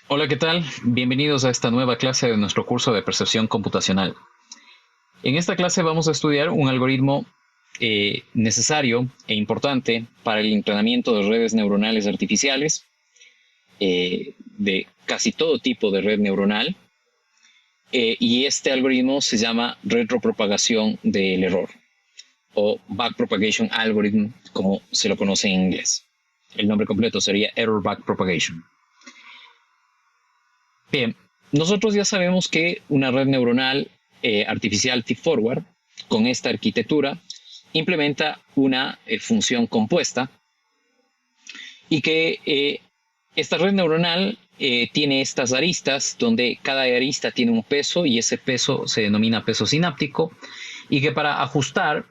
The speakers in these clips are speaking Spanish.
Hola, ¿qué tal? Bienvenidos a esta nueva clase de nuestro curso de percepción computacional. En esta clase vamos a estudiar un algoritmo necesario e importante para el entrenamiento de redes neuronales artificiales, de casi todo tipo de red neuronal, y este algoritmo se llama retropropagación del error, o Backpropagation Algorithm, como se lo conoce en inglés. El nombre completo sería Error Backpropagation. Bien, nosotros ya sabemos que una red neuronal artificial feed-forward con esta arquitectura implementa una función compuesta y que esta red neuronal tiene estas aristas donde cada arista tiene un peso y ese peso se denomina peso sináptico, y que para ajustar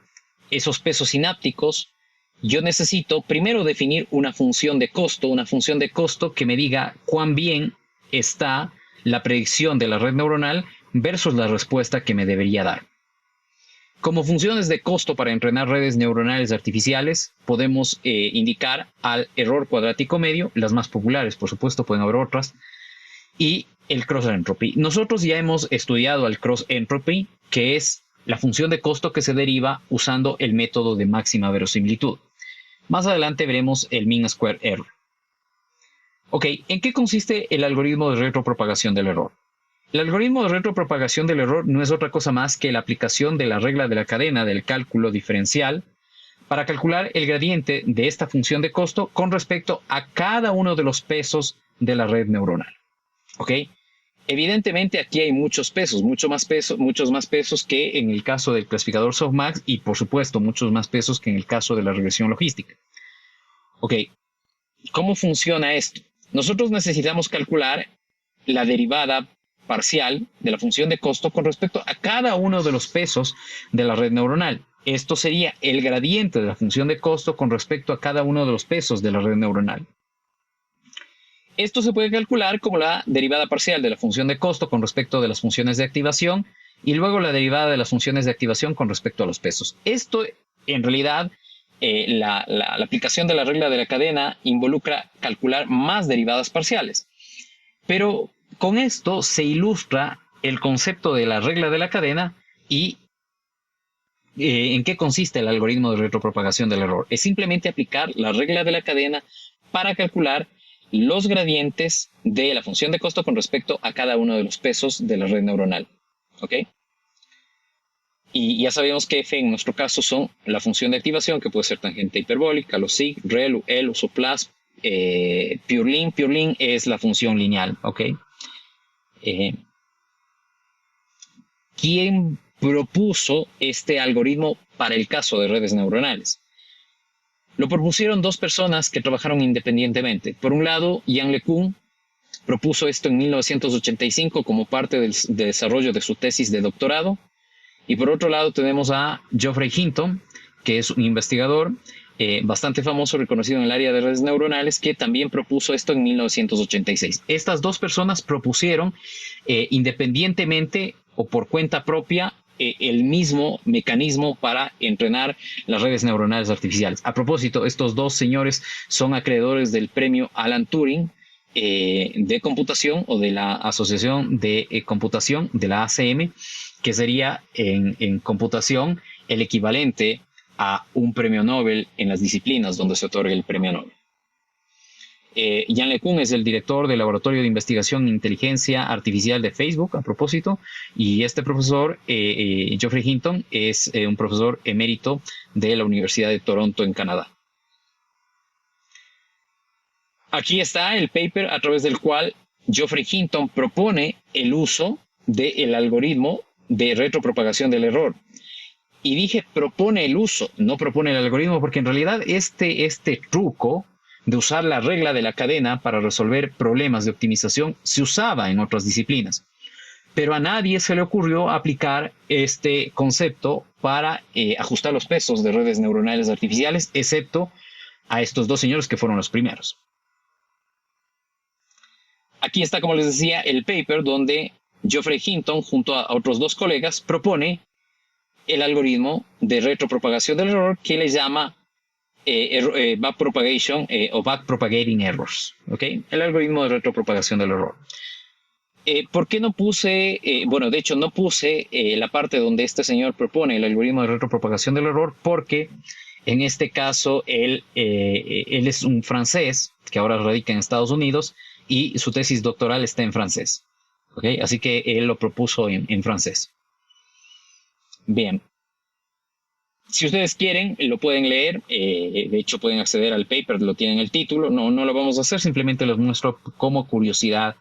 esos pesos sinápticos yo necesito primero definir una función de costo que me diga cuán bien está la predicción de la red neuronal versus la respuesta que me debería dar. Como funciones de costo para entrenar redes neuronales artificiales, podemos indicar al error cuadrático medio, las más populares, por supuesto, pueden haber otras, y el cross entropy. Nosotros ya hemos estudiado al cross entropy, que es la función de costo que se deriva usando el método de máxima verosimilitud. Más adelante veremos el mean square error. Ok, ¿en qué consiste el algoritmo de retropropagación del error? El algoritmo de retropropagación del error no es otra cosa más que la aplicación de la regla de la cadena del cálculo diferencial para calcular el gradiente de esta función de costo con respecto a cada uno de los pesos de la red neuronal. ¿Ok? Evidentemente aquí hay muchos más pesos que en el caso del clasificador softmax, y por supuesto muchos más pesos que en el caso de la regresión logística. Ok, ¿cómo funciona esto? Nosotros necesitamos calcular la derivada parcial de la función de costo con respecto a cada uno de los pesos de la red neuronal. Esto sería el gradiente de la función de costo con respecto a cada uno de los pesos de la red neuronal. Esto se puede calcular como la derivada parcial de la función de costo con respecto de las funciones de activación y luego la derivada de las funciones de activación con respecto a los pesos. Esto, en realidad, la aplicación de la regla de la cadena involucra calcular más derivadas parciales. Pero con esto se ilustra el concepto de la regla de la cadena y en qué consiste el algoritmo de retropropagación del error. Es simplemente aplicar la regla de la cadena para calcular los gradientes de la función de costo con respecto a cada uno de los pesos de la red neuronal. ¿Ok? Y ya sabemos que F en nuestro caso son la función de activación, que puede ser tangente hiperbólica, losig, rel, el, usoplas, purelin. Purelin es la función lineal. ¿Ok? ¿Quién propuso este algoritmo para el caso de redes neuronales? Lo propusieron dos personas que trabajaron independientemente. Por un lado, Yann LeCun propuso esto en 1985 como parte del desarrollo de su tesis de doctorado. Y por otro lado tenemos a Geoffrey Hinton, que es un investigador bastante famoso, reconocido en el área de redes neuronales, que también propuso esto en 1986. Estas dos personas propusieron independientemente o por cuenta propia el mismo mecanismo para entrenar las redes neuronales artificiales. A propósito, estos dos señores son acreedores del premio Alan Turing de computación, o de la Asociación de Computación de la ACM, que sería en computación el equivalente a un premio Nobel en las disciplinas donde se otorga el premio Nobel. Yann LeCun es el director del Laboratorio de Investigación en Inteligencia Artificial de Facebook, a propósito, y este profesor, Geoffrey Hinton, es un profesor emérito de la Universidad de Toronto en Canadá. Aquí está el paper a través del cual Geoffrey Hinton propone el uso del algoritmo de retropropagación del error. Y dije propone el uso, no propone el algoritmo, porque en realidad este truco de usar la regla de la cadena para resolver problemas de optimización se usaba en otras disciplinas. Pero a nadie se le ocurrió aplicar este concepto para ajustar los pesos de redes neuronales artificiales, excepto a estos dos señores que fueron los primeros. Aquí está, como les decía, el paper donde Geoffrey Hinton, junto a otros dos colegas, propone el algoritmo de retropropagación del error que le llama backpropagation o backpropagating errors. ¿Ok? El algoritmo de retropropagación del error. ¿Por qué no puse, bueno, de hecho no puse la parte donde este señor propone el algoritmo de retropropagación del error? Porque en este caso él es un francés que ahora radica en Estados Unidos y su tesis doctoral está en francés. ¿Okay? Así que él lo propuso en francés. Bien. Si ustedes quieren, lo pueden leer. De hecho, pueden acceder al paper, lo tienen el título. No lo vamos a hacer, simplemente les muestro como curiosidad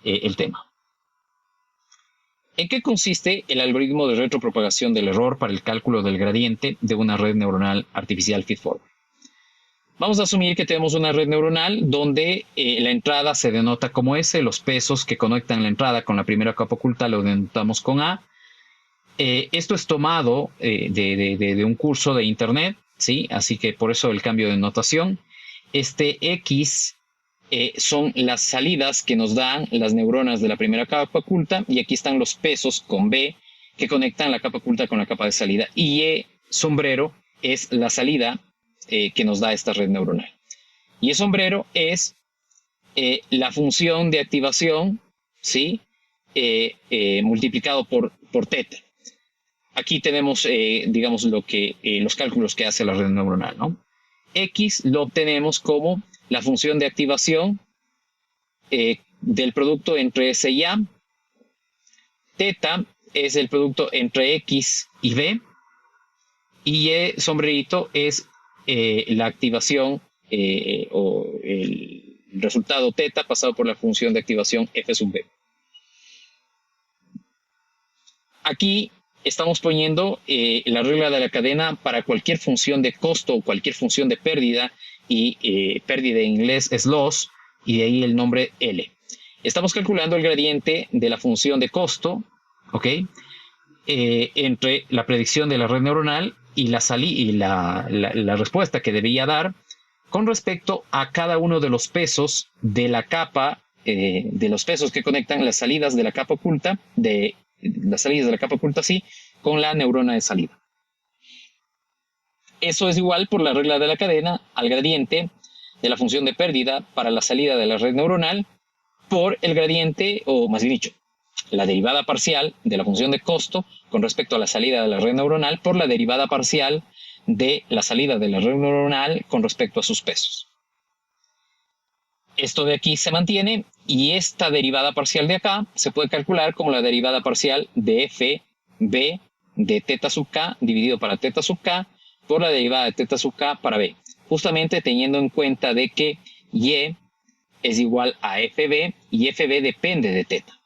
el tema. ¿En qué consiste el algoritmo de retropropagación del error para el cálculo del gradiente de una red neuronal artificial feedforward? Vamos a asumir que tenemos una red neuronal donde la entrada se denota como S, los pesos que conectan la entrada con la primera capa oculta lo denotamos con A. Esto es tomado de un curso de internet, ¿sí? Así que por eso el cambio de notación. Este X son las salidas que nos dan las neuronas de la primera capa oculta, y aquí están los pesos con B que conectan la capa oculta con la capa de salida. Y E sombrero es la salida que nos da esta red neuronal. Y E sombrero es la función de activación, ¿sí? Multiplicado por teta. Aquí tenemos, digamos, los cálculos que hace la red neuronal, ¿no? X lo obtenemos como la función de activación del producto entre S y A. Teta es el producto entre X y B. Y E sombrerito es la activación o el resultado teta pasado por la función de activación F sub B. Aquí estamos poniendo la regla de la cadena para cualquier función de costo o cualquier función de pérdida, y pérdida en inglés es loss, y de ahí el nombre L. Estamos calculando el gradiente de la función de costo, ¿ok? Entre la predicción de la red neuronal y la respuesta que debía dar con respecto a cada uno de los pesos de la capa, de los pesos que conectan las salidas de la capa oculta, sí, con la neurona de salida. Eso es igual, por la regla de la cadena, al gradiente de la función de pérdida para la salida de la red neuronal por el gradiente, o más bien dicho, la derivada parcial de la función de costo con respecto a la salida de la red neuronal por la derivada parcial de la salida de la red neuronal con respecto a sus pesos. Esto de aquí se mantiene, y esta derivada parcial de acá se puede calcular como la derivada parcial de FB de teta sub k dividido para teta sub k por la derivada de teta sub k para B, justamente teniendo en cuenta de que Y es igual a FB y FB depende de teta.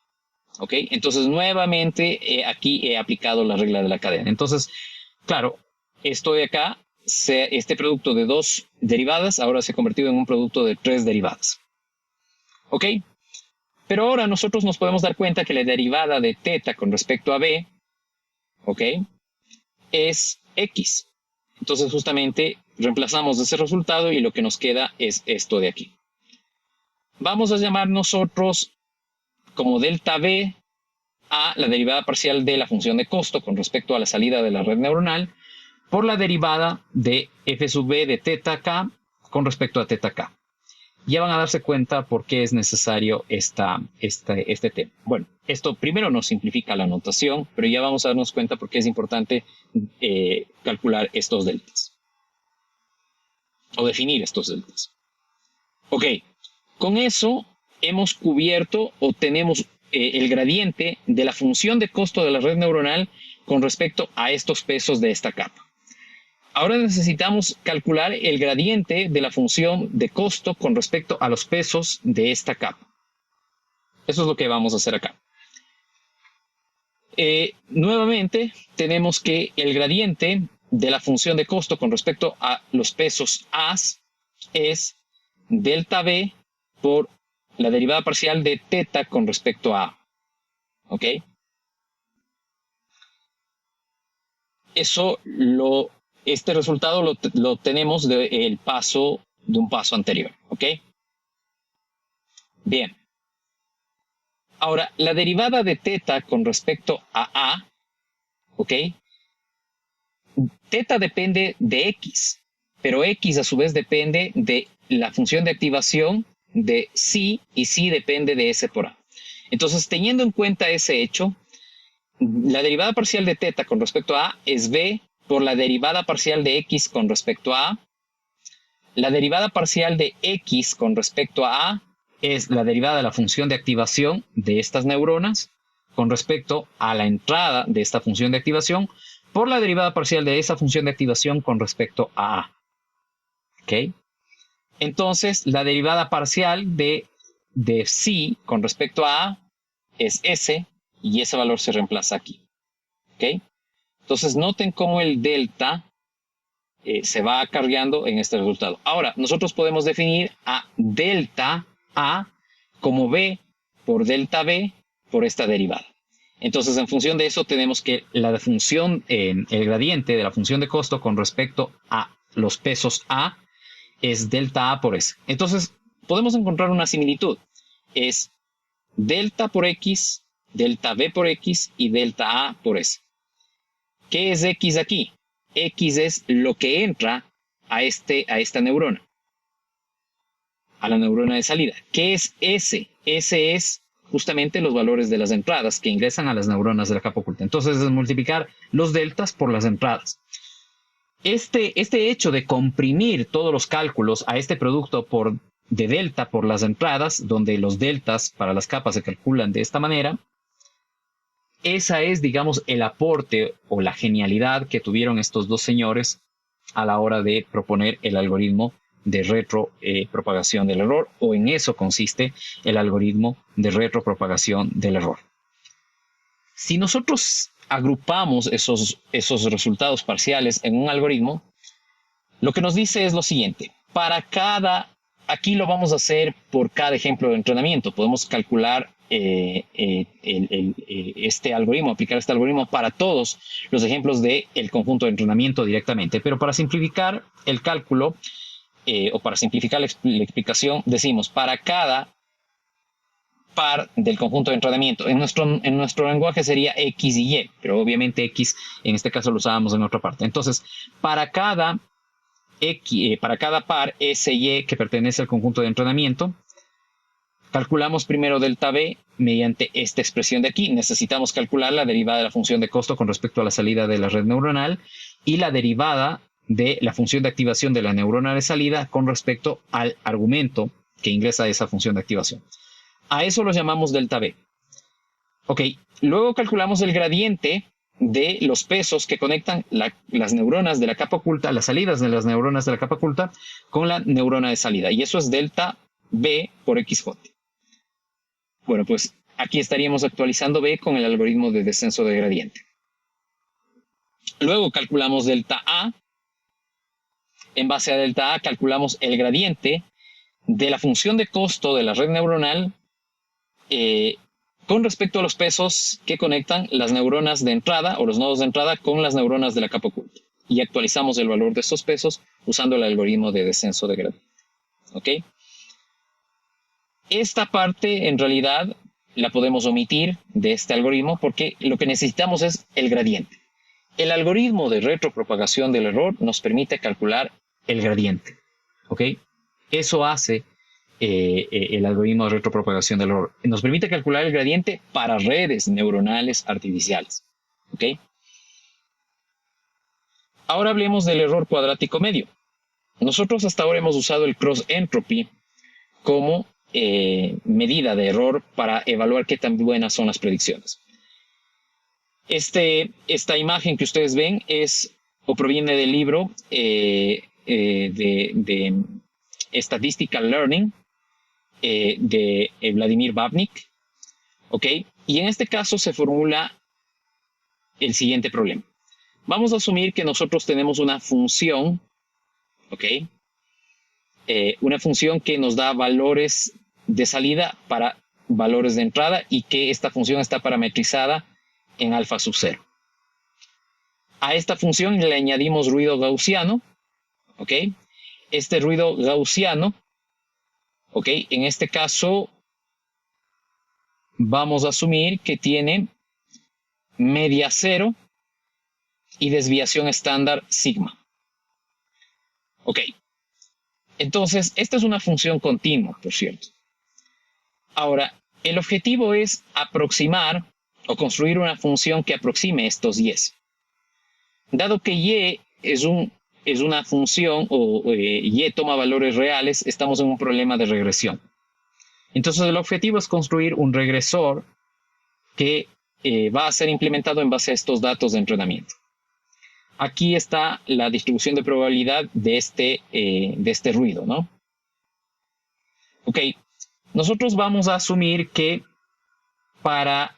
¿Ok? Entonces nuevamente aquí he aplicado la regla de la cadena. Entonces, claro, esto de acá, este producto de 2 derivadas ahora se ha convertido en un producto de 3 derivadas. ¿Ok? Pero ahora nosotros nos podemos dar cuenta que la derivada de teta con respecto a B, ¿ok?, es X. Entonces justamente reemplazamos ese resultado y lo que nos queda es esto de aquí. Vamos a llamar nosotros como delta B a la derivada parcial de la función de costo con respecto a la salida de la red neuronal por la derivada de F sub B de teta K con respecto a teta K. Ya van a darse cuenta por qué es necesario este tema. Bueno, esto primero nos simplifica la notación, pero ya vamos a darnos cuenta por qué es importante calcular estos deltas. O definir estos deltas. Ok, con eso hemos cubierto o tenemos el gradiente de la función de costo de la red neuronal con respecto a estos pesos de esta capa. Ahora necesitamos calcular el gradiente de la función de costo con respecto a los pesos de esta capa. Eso es lo que vamos a hacer acá. Nuevamente tenemos que el gradiente de la función de costo con respecto a los pesos A es delta B por la derivada parcial de teta con respecto a A. ¿Ok? Este resultado lo obtenemos de un paso anterior. ¿Ok? Bien. Ahora, la derivada de teta con respecto a ¿ok? Teta depende de X. pero X a su vez depende de la función de activación de psi y psi depende de S por A. Entonces, teniendo en cuenta ese hecho, la derivada parcial de teta con respecto a A es B por la derivada parcial de X con respecto a A. La derivada parcial de X con respecto a A es la derivada de la función de activación de estas neuronas con respecto a la entrada de esta función de activación por la derivada parcial de esa función de activación con respecto a A. ¿Ok? Entonces, la derivada parcial de psi con respecto a A es S y ese valor se reemplaza aquí. ¿Ok? Entonces, noten cómo el delta se va acarreando en este resultado. Ahora, nosotros podemos definir a delta A como B por delta B por esta derivada. Entonces, en función de eso, tenemos que la función, el gradiente de la función de costo con respecto a los pesos A es delta A por S. Entonces, podemos encontrar una similitud. Es delta por X, delta B por X y delta A por S. ¿Qué es X aquí? X es lo que entra a esta neurona, a la neurona de salida. ¿Qué es S? S es justamente los valores de las entradas que ingresan a las neuronas de la capa oculta. Entonces es multiplicar los deltas por las entradas. Este hecho de comprimir todos los cálculos a este producto de delta por las entradas, donde los deltas para las capas se calculan de esta manera, esa es, digamos, el aporte o la genialidad que tuvieron estos dos señores a la hora de proponer el algoritmo de retropropagación del error, o en eso consiste el algoritmo de retropropagación del error. Si nosotros agrupamos esos resultados parciales en un algoritmo, lo que nos dice es lo siguiente. Aquí lo vamos a hacer por cada ejemplo de entrenamiento. Podemos calcular este algoritmo, aplicar este algoritmo para todos los ejemplos del conjunto de entrenamiento directamente. Pero para simplificar el cálculo o para simplificar la explicación, decimos para cada par del conjunto de entrenamiento. En nuestro lenguaje sería X y Y, pero obviamente X en este caso lo usábamos en otra parte. Entonces, para cada par S y Y que pertenece al conjunto de entrenamiento, calculamos primero delta B mediante esta expresión de aquí. Necesitamos calcular la derivada de la función de costo con respecto a la salida de la red neuronal y la derivada de la función de activación de la neurona de salida con respecto al argumento que ingresa esa función de activación. A eso lo llamamos delta B. Ok, luego calculamos el gradiente de los pesos que conectan las neuronas de la capa oculta, las salidas de las neuronas de la capa oculta con la neurona de salida. Y eso es delta B por XJ. Bueno, pues aquí estaríamos actualizando B con el algoritmo de descenso de gradiente. Luego calculamos delta A. En base a delta A calculamos el gradiente de la función de costo de la red neuronal con respecto a los pesos que conectan las neuronas de entrada o los nodos de entrada con las neuronas de la capa oculta. Y actualizamos el valor de estos pesos usando el algoritmo de descenso de gradiente. ¿Ok? Esta parte en realidad la podemos omitir de este algoritmo porque lo que necesitamos es el gradiente. El algoritmo de retropropagación del error nos permite calcular el gradiente. ¿Ok? Eso hace el algoritmo de retropropagación del error. Nos permite calcular el gradiente para redes neuronales artificiales. ¿Ok? Ahora hablemos del error cuadrático medio. Nosotros hasta ahora hemos usado el cross entropy como medida de error para evaluar qué tan buenas son las predicciones. Esta imagen que ustedes ven es o proviene del libro de Statistical Learning de Vladimir Babnik. ¿Ok? Y en este caso se formula el siguiente problema. Vamos a asumir que nosotros tenemos una función, ¿ok? Una función que nos da valores de salida para valores de entrada y que esta función está parametrizada en alfa sub 0. A esta función le añadimos ruido gaussiano, ¿ok? Este ruido gaussiano, ¿ok? En este caso vamos a asumir que tiene media 0 y desviación estándar sigma. Ok, entonces esta es una función continua, por cierto. Ahora, el objetivo es aproximar o construir una función que aproxime estos y's. Dado que y es una función y toma valores reales, estamos en un problema de regresión. Entonces el objetivo es construir un regresor que va a ser implementado en base a estos datos de entrenamiento. Aquí está la distribución de probabilidad de este ruido, ¿no? Ok, nosotros vamos a asumir que para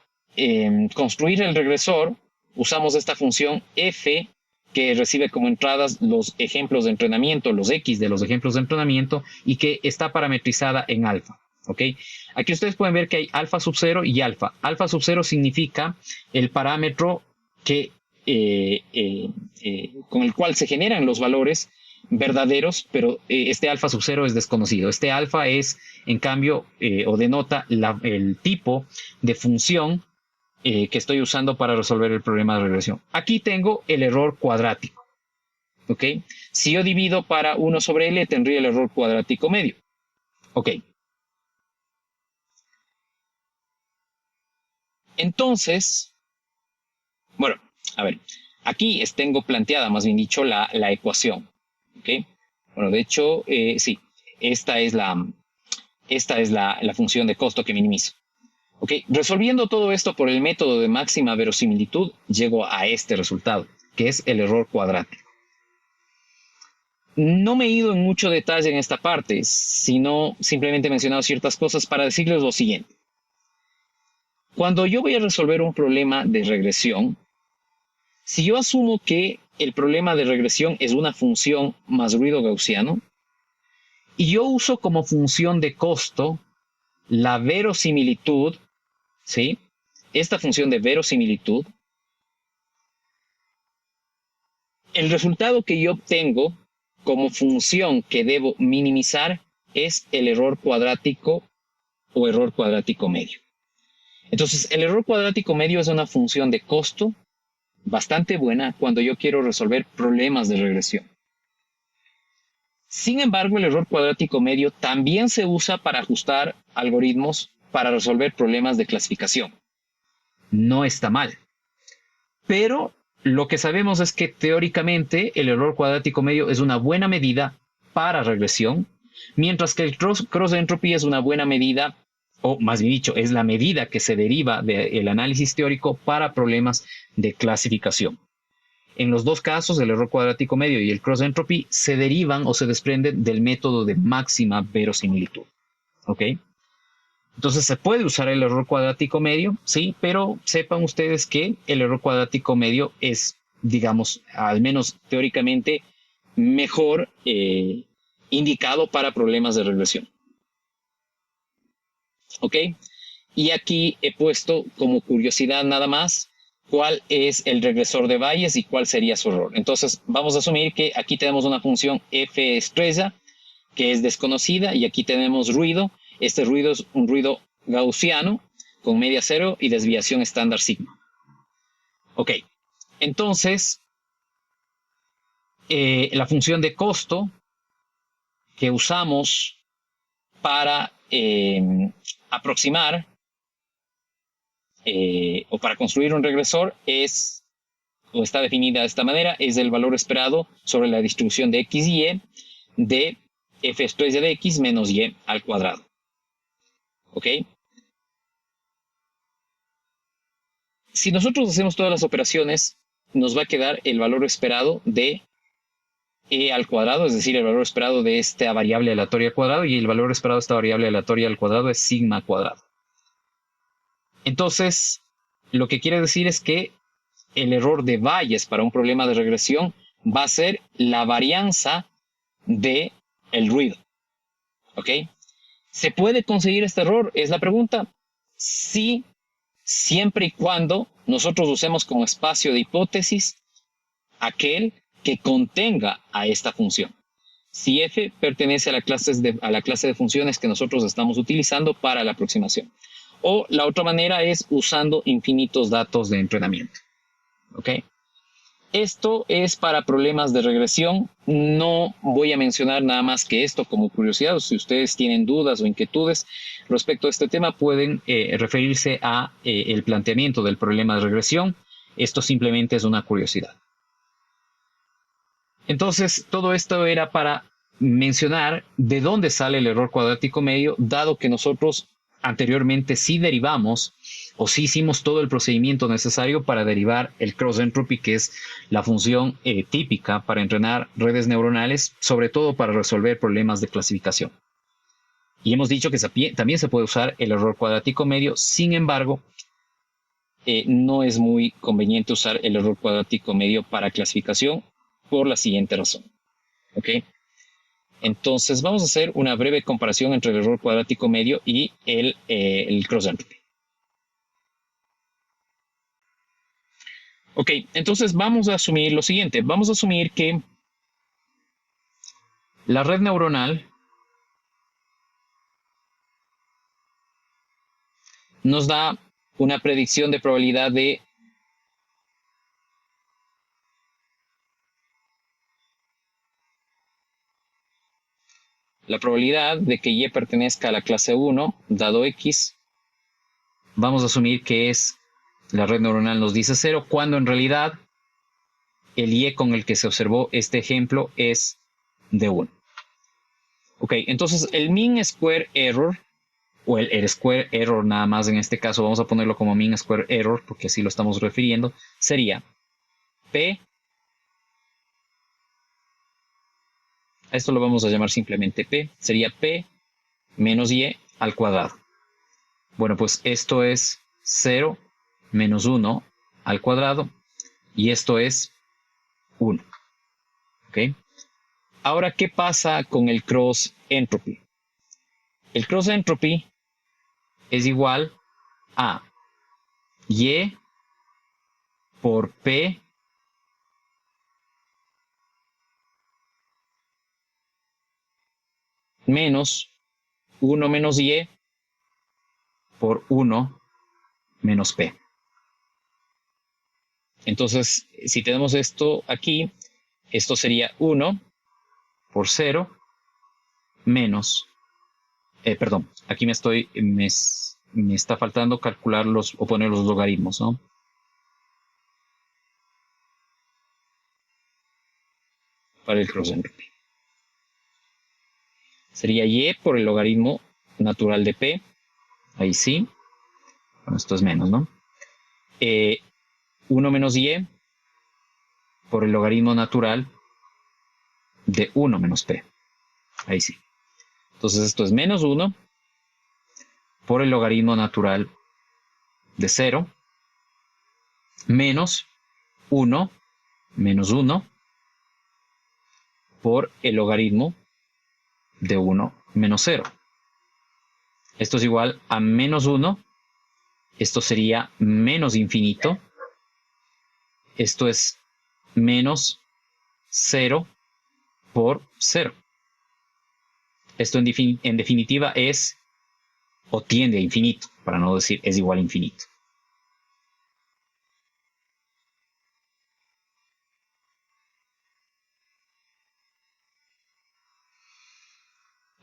construir el regresor usamos esta función f que recibe como entradas los ejemplos de entrenamiento, los x de los ejemplos de entrenamiento y que está parametrizada en alfa. ¿Ok? Aquí ustedes pueden ver que hay alfa sub 0 y alfa. Alfa sub 0 significa el parámetro que, con el cual se generan los valores verdaderos, pero este alfa sub 0 es desconocido. Este alfa es, en cambio, o denota el tipo de función que estoy usando para resolver el problema de regresión. Aquí tengo el error cuadrático. ¿Ok? Si yo divido para 1 sobre L, tendría el error cuadrático medio. Ok. Entonces, bueno, a ver, aquí tengo planteada, más bien dicho, la ecuación. ¿Ok? Bueno, de hecho, sí, esta es la función de costo que minimizo. ¿Ok? Resolviendo todo esto por el método de máxima verosimilitud, llego a este resultado, que es el error cuadrático. No me he ido en mucho detalle en esta parte, sino simplemente he mencionado ciertas cosas para decirles lo siguiente. Cuando yo voy a resolver un problema de regresión, si yo asumo que el problema de regresión es una función más ruido gaussiano, y yo uso como función de costo la verosimilitud, ¿sí? Esta función de verosimilitud, el resultado que yo obtengo como función que debo minimizar es el error cuadrático o error cuadrático medio. Entonces, el error cuadrático medio es una función de costo bastante buena cuando yo quiero resolver problemas de regresión. Sin embargo, el error cuadrático medio también se usa para ajustar algoritmos para resolver problemas de clasificación. No está mal. Pero lo que sabemos es que teóricamente el error cuadrático medio es una buena medida para regresión, mientras que el cross entropy es una buena medida, o más bien dicho, es la medida que se deriva del análisis teórico para problemas de clasificación. En los dos casos, el error cuadrático medio y el cross entropy se derivan o se desprenden del método de máxima verosimilitud. ¿Ok? Entonces se puede usar el error cuadrático medio, sí, pero sepan ustedes que el error cuadrático medio es, digamos, al menos teóricamente, mejor indicado para problemas de regresión. ¿Ok? Y aquí he puesto como curiosidad nada más cuál es el regresor de Bayes y cuál sería su error. Entonces vamos a asumir que aquí tenemos una función f estrella que es desconocida y aquí tenemos ruido. Este ruido es un ruido gaussiano con media cero y desviación estándar sigma. Ok, entonces la función de costo que usamos para aproximar o para construir un regresor está definida de esta manera, es el valor esperado sobre la distribución de x y y de f estrella de x menos y al cuadrado. ¿Ok? Si nosotros hacemos todas las operaciones, nos va a quedar el valor esperado de e al cuadrado, es decir, el valor esperado de esta variable aleatoria al cuadrado, y el valor esperado de esta variable aleatoria al cuadrado es sigma cuadrado. Entonces, lo que quiere decir es que el error de Bayes para un problema de regresión va a ser la varianza del ruido. ¿Ok? ¿Se puede conseguir este error? Es la pregunta. Sí, siempre y cuando nosotros usemos como espacio de hipótesis aquel que contenga a esta función. Si f pertenece a la clase de funciones que nosotros estamos utilizando para la aproximación. O la otra manera es usando infinitos datos de entrenamiento. ¿Ok? Esto es para problemas de regresión. No voy a mencionar nada más que esto como curiosidad. Si ustedes tienen dudas o inquietudes respecto a este tema, pueden referirse a el planteamiento del problema de regresión. Esto simplemente es una curiosidad. Entonces, todo esto era para mencionar de dónde sale el error cuadrático medio, dado que nosotros anteriormente sí derivamos o sí hicimos todo el procedimiento necesario para derivar el cross entropy, que es la función típica para entrenar redes neuronales, sobre todo para resolver problemas de clasificación. Y hemos dicho que también se puede usar el error cuadrático medio. Sin embargo, no es muy conveniente usar el error cuadrático medio para clasificación por la siguiente razón. ¿Ok? Entonces vamos a hacer una breve comparación entre el error cuadrático medio y el cross entropy. Ok, entonces vamos a asumir lo siguiente. Vamos a asumir que la red neuronal nos da una predicción de probabilidad de la probabilidad de que Y pertenezca a la clase 1, dado X. Vamos a asumir que la red neuronal nos dice 0, cuando en realidad el Y con el que se observó este ejemplo es de 1. Ok, entonces el mean square error, o el square error nada más en este caso, vamos a ponerlo como mean square error, porque así lo estamos refiriendo, sería P, a esto lo vamos a llamar simplemente P, sería P menos Y al cuadrado. Bueno, pues esto es 0 menos 1 al cuadrado, y esto es 1. ¿Ok? Ahora, ¿qué pasa con el cross entropy? El cross entropy es igual a Y por P menos 1 menos Y por 1 menos P. Entonces, si tenemos esto aquí, esto sería 1 por 0 menos, perdón, aquí me está faltando calcular o poner los logaritmos, ¿no? Para el cross entropy. Sería Y por el logaritmo natural de P, ahí sí, bueno, esto es menos, ¿no? 1 menos Y por el logaritmo natural de 1 menos P, ahí sí. Entonces esto es menos 1 por el logaritmo natural de 0 menos 1 menos 1 por el logaritmo de 1 menos 0. Esto es igual a menos 1. Esto sería menos infinito. Esto es menos 0 por 0. Esto en definitiva es o tiende a infinito, para no decir es igual a infinito.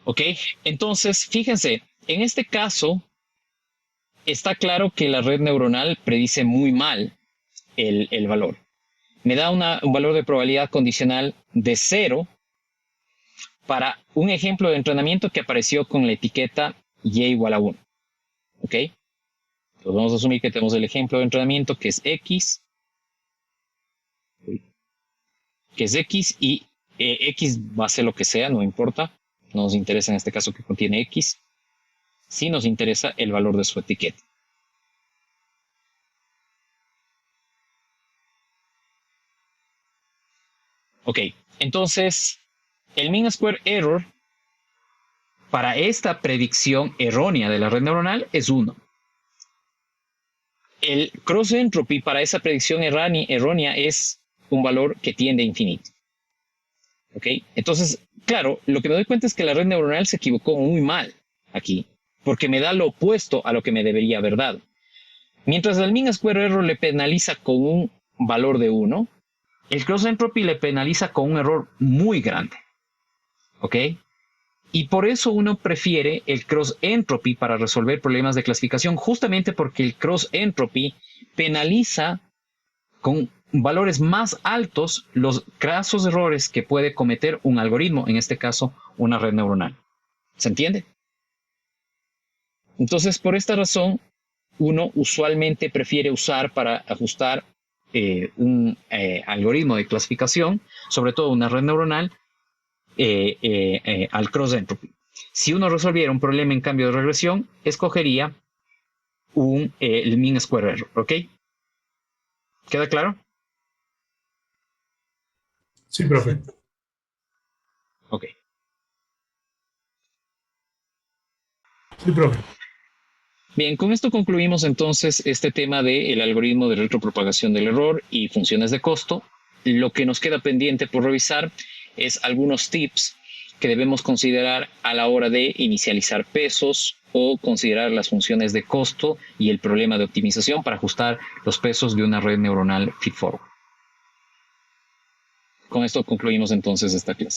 Ok, entonces fíjense, en este caso está claro que la red neuronal predice muy mal el valor. Me da un valor de probabilidad condicional de 0 para un ejemplo de entrenamiento que apareció con la etiqueta Y igual a 1. ¿Ok? Entonces vamos a asumir que tenemos el ejemplo de entrenamiento que es X, y X va a ser lo que sea, no importa. No nos interesa en este caso que contiene X. Sí nos interesa el valor de su etiqueta. Ok, entonces el mean square error para esta predicción errónea de la red neuronal es 1. El cross entropy para esa predicción errónea es un valor que tiende a infinito. ¿Ok? Entonces, claro, lo que me doy cuenta es que la red neuronal se equivocó muy mal aquí, porque me da lo opuesto a lo que me debería haber dado. Mientras el mean square error le penaliza con un valor de 1, el cross entropy le penaliza con un error muy grande. ¿Ok? Y por eso uno prefiere el cross entropy para resolver problemas de clasificación, justamente porque el cross entropy penaliza con valores más altos los grasos errores que puede cometer un algoritmo, en este caso una red neuronal. ¿Se entiende? Entonces, por esta razón, uno usualmente prefiere usar para ajustar un algoritmo de clasificación, sobre todo una red neuronal, al cross entropy. Si uno resolviera un problema en cambio de regresión, escogería el mean square error. ¿Ok? ¿Queda claro? Sí, profe. Ok. Sí, profe. Bien, con esto concluimos entonces este tema del algoritmo de retropropagación del error y funciones de costo. Lo que nos queda pendiente por revisar es algunos tips que debemos considerar a la hora de inicializar pesos o considerar las funciones de costo y el problema de optimización para ajustar los pesos de una red neuronal feedforward. Con esto concluimos entonces esta clase.